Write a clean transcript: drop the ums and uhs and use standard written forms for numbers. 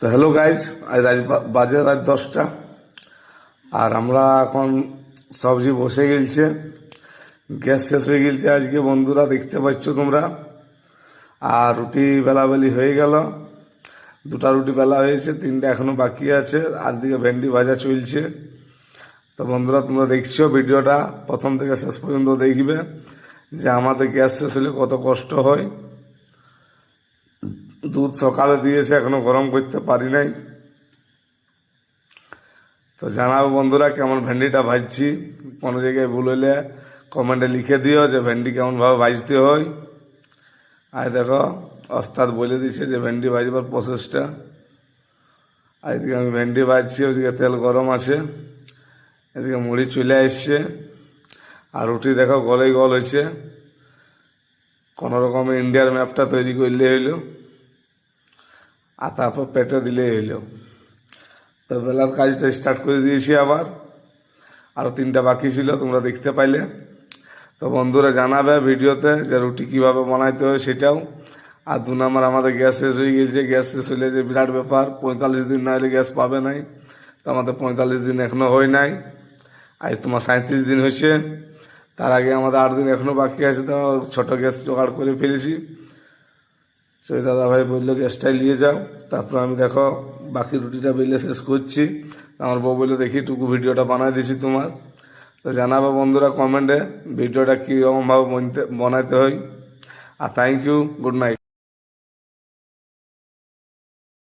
তো hello guys, আজ বাজে রাত 10টা আর আমরা এখন সবজি বসে গেলছে। গ্যাস শেষ হয়ে গেলছে আজকে বন্ধুরা, দেখতে পাচ্ছ তোমরা। আর রুটি বেলাবেলি হয়ে গেল, 2টা রুটি বেলা হয়েছে, 3টা এখনো বাকি আছে। আর দিকে ভেন্ডি ভাজা চলছে। তো বন্ধুরা, তোমরা দেখছো ভিডিওটা প্রথম থেকে শেষ পর্যন্ত দেখবে যে আমাদের গ্যাস শেষ হলে কত কষ্ট হয়। দুধ সকালে দিয়েছে, এখনো গরম করতে পারি নাই। তো জানাবো বন্ধুরা কেমন ভেন্ডিটা ভাজছি। কোনো জায়গায় ভুল হইলে কমেন্টে লিখে দিও যে ভেন্ডি কেমনভাবে ভাজতে হয়। আর দেখো, ওস্তাদ বলে দিছে যে ভেন্ডি ভাজবার প্রসেসটা। আর এদিকে আমি ভেন্ডি ভাজছি, ওইদিকে তেল গরম আছে, এদিকে মুড়ি চলে আসছে। আর রুটি দেখো গলেই গল হয়েছে। কোনো রকমে ইন্ডিয়ার ম্যাপটা তৈরি করলে হইলো, আর তারপর পেটে দিলেই হইলো। তো বেলার কাজটা স্টার্ট করে দিয়েছি আবার। আরও 3টা বাকি ছিল, তোমরা দেখতে পাইলে। তো বন্ধুরা জানাবে ভিডিওতে যে রুটি কীভাবে বানাইতে হয় সেটাও। আর 2 নম্বর, আমাদের গ্যাস শেষ হয়ে গেছে। গ্যাস শেষ হইলে যে বিরাট ব্যাপার, 45 দিন না হলে গ্যাস পাবে নাই। তো আমাদের 45 দিন এখনও হয় নাই। আজ তোমার 37 দিন হয়েছে। তার আগে আমাদের 8 দিন এখনও বাকি আছে। তো ছোটো গ্যাস জোগাড় করে ফেলেছি। সেই দাদা ভাই বললো গ্যাসটাই নিয়ে যাও। তারপর আমি দেখো বাকি রুটিটা বেলে শেষ করছি। আমার বউ বললো দেখি টুকু ভিডিওটা বানাই দিয়েছি তোমার। তো জানাবে বন্ধুরা কমেন্টে ভিডিওটা কীরকমভাবে বানাইতে হয়। আর থ্যাংক ইউ, গুড নাইট।